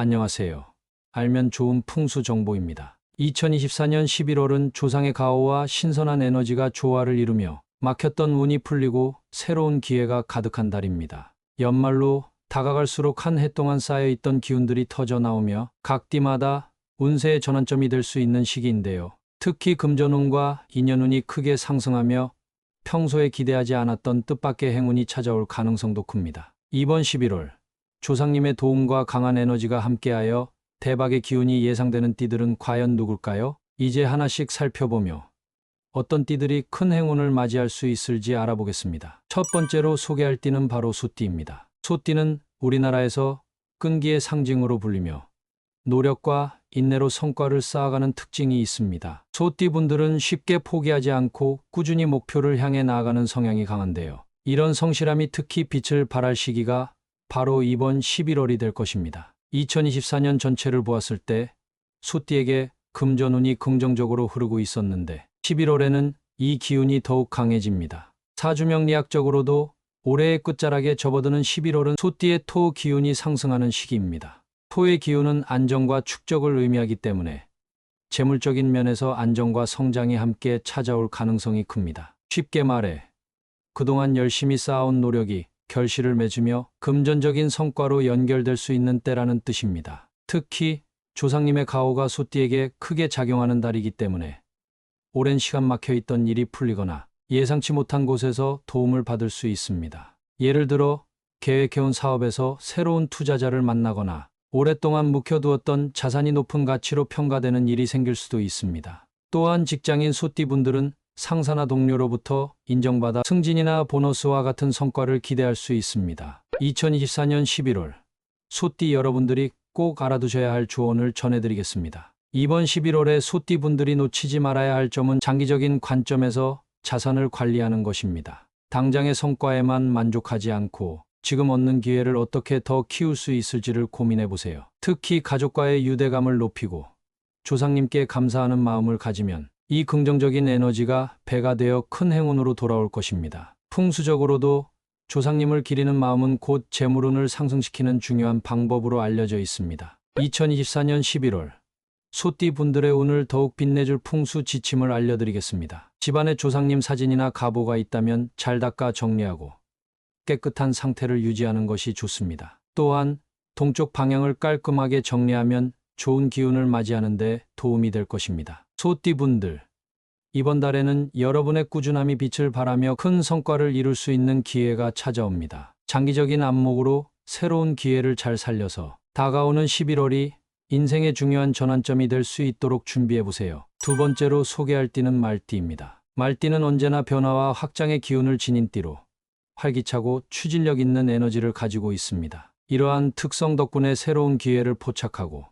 안녕하세요. 알면 좋은 풍수 정보입니다. 2024년 11월은 조상의 가호와 신선한 에너지가 조화를 이루며 막혔던 운이 풀리고 새로운 기회가 가득한 달입니다. 연말로 다가갈수록 한 해 동안 쌓여있던 기운들이 터져 나오며 각 띠마다 운세의 전환점이 될 수 있는 시기인데요. 특히 금전운과 인연운이 크게 상승하며 평소에 기대하지 않았던 뜻밖의 행운이 찾아올 가능성도 큽니다. 이번 11월 조상님의 도움과 강한 에너지가 함께하여 대박의 기운이 예상되는 띠들은 과연 누굴까요? 이제 하나씩 살펴보며 어떤 띠들이 큰 행운을 맞이할 수 있을지 알아보겠습니다. 첫 번째로 소개할 띠는 바로 소띠입니다. 소띠는 우리나라에서 끈기의 상징으로 불리며 노력과 인내로 성과를 쌓아가는 특징이 있습니다. 소띠분들은 쉽게 포기하지 않고 꾸준히 목표를 향해 나아가는 성향이 강한데요. 이런 성실함이 특히 빛을 발할 시기가 바로 이번 11월이 될 것입니다. 2024년 전체를 보았을 때 소띠에게 금전운이 긍정적으로 흐르고 있었는데 11월에는 이 기운이 더욱 강해집니다. 사주명리학적으로도 올해의 끝자락에 접어드는 11월은 소띠의 토 기운이 상승하는 시기입니다. 토의 기운은 안정과 축적을 의미하기 때문에 재물적인 면에서 안정과 성장이 함께 찾아올 가능성이 큽니다. 쉽게 말해 그동안 열심히 쌓아온 노력이 결실을 맺으며 금전적인 성과로 연결될 수 있는 때라는 뜻입니다. 특히 조상님의 가호가 소띠에게 크게 작용하는 달이기 때문에 오랜 시간 막혀있던 일이 풀리거나 예상치 못한 곳에서 도움을 받을 수 있습니다. 예를 들어 계획해온 사업에서 새로운 투자자를 만나거나 오랫동안 묵혀두었던 자산이 높은 가치로 평가되는 일이 생길 수도 있습니다. 또한 직장인 소띠분들은 상사나 동료로부터 인정받아 승진이나 보너스와 같은 성과를 기대할 수 있습니다. 2024년 11월 소띠 여러분들이 꼭 알아두셔야 할 조언을 전해드리겠습니다. 이번 11월에 소띠분들이 놓치지 말아야 할 점은 장기적인 관점에서 자산을 관리하는 것입니다. 당장의 성과에만 만족하지 않고 지금 얻는 기회를 어떻게 더 키울 수 있을지를 고민해 보세요. 특히 가족과의 유대감을 높이고 조상님께 감사하는 마음을 가지면 이 긍정적인 에너지가 배가 되어 큰 행운으로 돌아올 것입니다. 풍수적으로도 조상님을 기리는 마음은 곧 재물운을 상승시키는 중요한 방법으로 알려져 있습니다. 2024년 11월 소띠 분들의 운을 더욱 빛내줄 풍수 지침을 알려드리겠습니다. 집안에 조상님 사진이나 가보가 있다면 잘 닦아 정리하고 깨끗한 상태를 유지하는 것이 좋습니다. 또한 동쪽 방향을 깔끔하게 정리하면 좋은 기운을 맞이하는 데 도움이 될 것입니다. 소띠분들, 이번 달에는 여러분의 꾸준함이 빛을 발하며 큰 성과를 이룰 수 있는 기회가 찾아옵니다. 장기적인 안목으로 새로운 기회를 잘 살려서 다가오는 11월이 인생의 중요한 전환점이 될 수 있도록 준비해보세요. 두 번째로 소개할 띠는 말띠입니다. 말띠는 언제나 변화와 확장의 기운을 지닌 띠로 활기차고 추진력 있는 에너지를 가지고 있습니다. 이러한 특성 덕분에 새로운 기회를 포착하고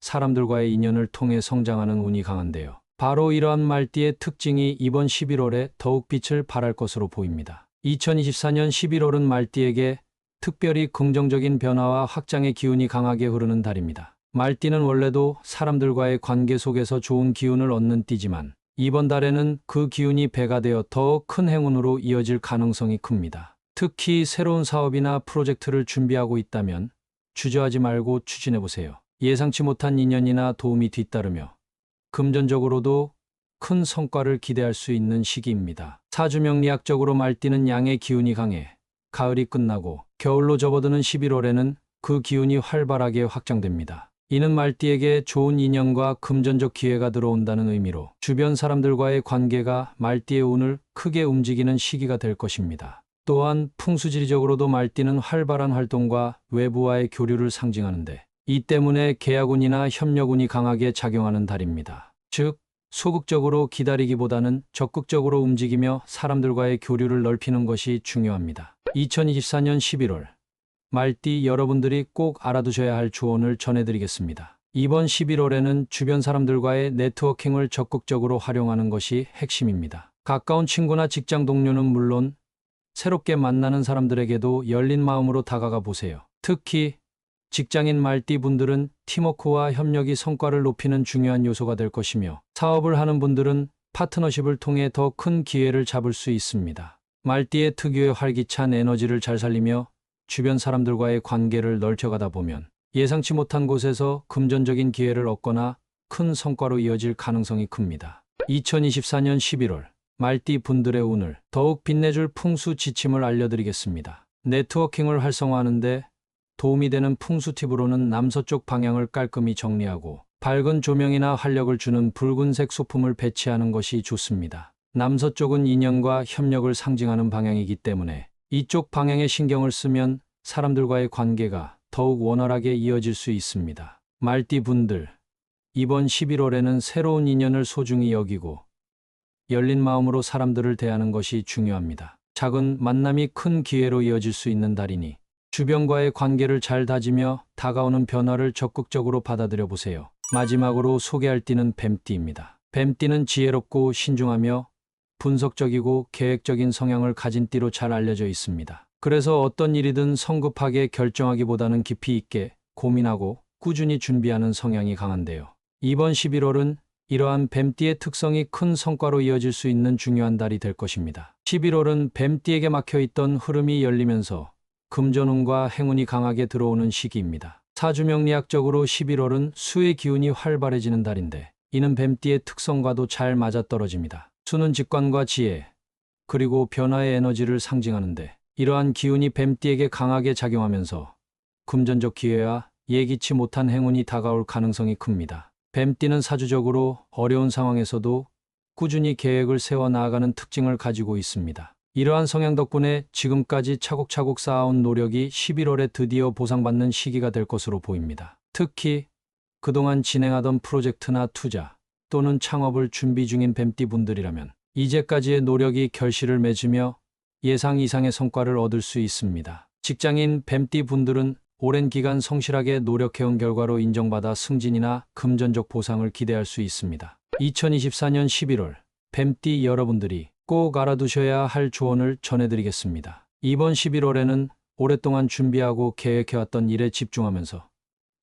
사람들과의 인연을 통해 성장하는 운이 강한데요. 바로 이러한 말띠의 특징이 이번 11월에 더욱 빛을 발할 것으로 보입니다. 2024년 11월은 말띠에게 특별히 긍정적인 변화와 확장의 기운이 강하게 흐르는 달입니다. 말띠는 원래도 사람들과의 관계 속에서 좋은 기운을 얻는 띠지만 이번 달에는 그 기운이 배가 되어 더 큰 행운으로 이어질 가능성이 큽니다. 특히 새로운 사업이나 프로젝트를 준비하고 있다면 주저하지 말고 추진해보세요. 예상치 못한 인연이나 도움이 뒤따르며 금전적으로도 큰 성과를 기대할 수 있는 시기입니다. 사주명리학적으로 말띠는 양의 기운이 강해 가을이 끝나고 겨울로 접어드는 11월에는 그 기운이 활발하게 확장됩니다. 이는 말띠에게 좋은 인연과 금전적 기회가 들어온다는 의미로 주변 사람들과의 관계가 말띠의 운을 크게 움직이는 시기가 될 것입니다. 또한 풍수지리적으로도 말띠는 활발한 활동과 외부와의 교류를 상징하는데 이 때문에 계약운이나 협력운이 강하게 작용하는 달입니다. 즉, 소극적으로 기다리기보다는 적극적으로 움직이며 사람들과의 교류를 넓히는 것이 중요합니다. 2024년 11월 말띠 여러분들이 꼭 알아두셔야 할 조언을 전해드리겠습니다. 이번 11월에는 주변 사람들과의 네트워킹을 적극적으로 활용하는 것이 핵심입니다. 가까운 친구나 직장 동료는 물론 새롭게 만나는 사람들에게도 열린 마음으로 다가가 보세요. 특히 직장인 말띠 분들은 팀워크와 협력이 성과를 높이는 중요한 요소가 될 것이며 사업을 하는 분들은 파트너십을 통해 더 큰 기회를 잡을 수 있습니다. 말띠의 특유의 활기찬 에너지를 잘 살리며 주변 사람들과의 관계를 넓혀가다 보면 예상치 못한 곳에서 금전적인 기회를 얻거나 큰 성과로 이어질 가능성이 큽니다. 2024년 11월 말띠 분들의 운을 더욱 빛내줄 풍수 지침을 알려드리겠습니다. 네트워킹을 활성화하는데 도움이 되는 풍수 팁으로는 남서쪽 방향을 깔끔히 정리하고 밝은 조명이나 활력을 주는 붉은색 소품을 배치하는 것이 좋습니다. 남서쪽은 인연과 협력을 상징하는 방향이기 때문에 이쪽 방향에 신경을 쓰면 사람들과의 관계가 더욱 원활하게 이어질 수 있습니다. 말띠 분들, 이번 11월에는 새로운 인연을 소중히 여기고 열린 마음으로 사람들을 대하는 것이 중요합니다. 작은 만남이 큰 기회로 이어질 수 있는 달이니 주변과의 관계를 잘 다지며 다가오는 변화를 적극적으로 받아들여 보세요. 마지막으로 소개할 띠는 뱀띠입니다. 뱀띠는 지혜롭고 신중하며 분석적이고 계획적인 성향을 가진 띠로 잘 알려져 있습니다. 그래서 어떤 일이든 성급하게 결정하기보다는 깊이 있게 고민하고 꾸준히 준비하는 성향이 강한데요. 이번 11월은 이러한 뱀띠의 특성이 큰 성과로 이어질 수 있는 중요한 달이 될 것입니다. 11월은 뱀띠에게 막혀있던 흐름이 열리면서 금전운과 행운이 강하게 들어오는 시기입니다. 사주명리학적으로 11월은 수의 기운이 활발해지는 달인데 이는 뱀띠의 특성과도 잘 맞아떨어집니다. 수는 직관과 지혜, 그리고 변화의 에너지를 상징하는데 이러한 기운이 뱀띠에게 강하게 작용하면서 금전적 기회와 예기치 못한 행운이 다가올 가능성이 큽니다. 뱀띠는 사주적으로 어려운 상황에서도 꾸준히 계획을 세워 나아가는 특징을 가지고 있습니다. 이러한 성향 덕분에 지금까지 차곡차곡 쌓아온 노력이 11월에 드디어 보상받는 시기가 될 것으로 보입니다. 특히 그동안 진행하던 프로젝트나 투자 또는 창업을 준비 중인 뱀띠 분들이라면 이제까지의 노력이 결실을 맺으며 예상 이상의 성과를 얻을 수 있습니다. 직장인 뱀띠 분들은 오랜 기간 성실하게 노력해온 결과로 인정받아 승진이나 금전적 보상을 기대할 수 있습니다. 2024년 11월 뱀띠 여러분들이 꼭 알아두셔야 할 조언을 전해드리겠습니다. 이번 11월에는 오랫동안 준비하고 계획해왔던 일에 집중하면서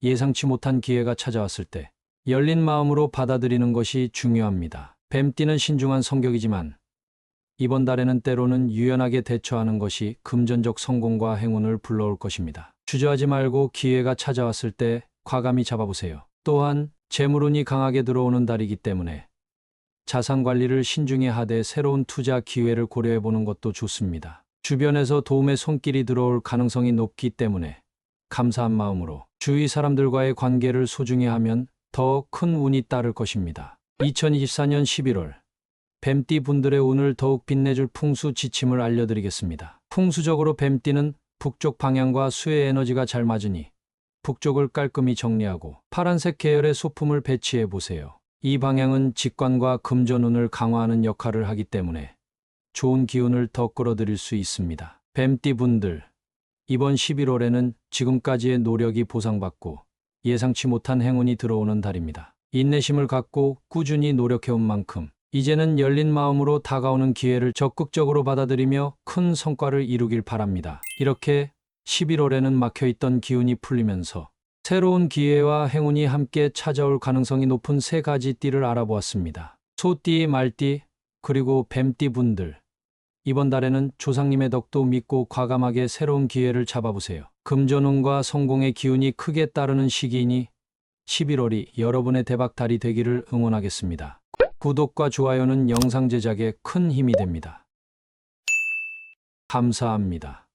예상치 못한 기회가 찾아왔을 때 열린 마음으로 받아들이는 것이 중요합니다. 뱀띠는 신중한 성격이지만 이번 달에는 때로는 유연하게 대처하는 것이 금전적 성공과 행운을 불러올 것입니다. 주저하지 말고 기회가 찾아왔을 때 과감히 잡아보세요. 또한 재물운이 강하게 들어오는 달이기 때문에 자산 관리를 신중히 하되 새로운 투자 기회를 고려해보는 것도 좋습니다. 주변에서 도움의 손길이 들어올 가능성이 높기 때문에 감사한 마음으로 주위 사람들과의 관계를 소중히 하면 더 큰 운이 따를 것입니다. 2024년 11월 뱀띠 분들의 운을 더욱 빛내줄 풍수 지침을 알려드리겠습니다. 풍수적으로 뱀띠는 북쪽 방향과 수의 에너지가 잘 맞으니 북쪽을 깔끔히 정리하고 파란색 계열의 소품을 배치해 보세요. 이 방향은 직관과 금전운을 강화하는 역할을 하기 때문에 좋은 기운을 더 끌어들일 수 있습니다. 뱀띠 분들, 이번 11월에는 지금까지의 노력이 보상받고 예상치 못한 행운이 들어오는 달입니다. 인내심을 갖고 꾸준히 노력해온 만큼 이제는 열린 마음으로 다가오는 기회를 적극적으로 받아들이며 큰 성과를 이루길 바랍니다. 이렇게 11월에는 막혀있던 기운이 풀리면서 새로운 기회와 행운이 함께 찾아올 가능성이 높은 세 가지 띠를 알아보았습니다. 소띠, 말띠, 그리고 뱀띠 분들. 이번 달에는 조상님의 덕도 믿고 과감하게 새로운 기회를 잡아보세요. 금전운과 성공의 기운이 크게 따르는 시기이니 11월이 여러분의 대박달이 되기를 응원하겠습니다. 구독과 좋아요는 영상 제작에 큰 힘이 됩니다. 감사합니다.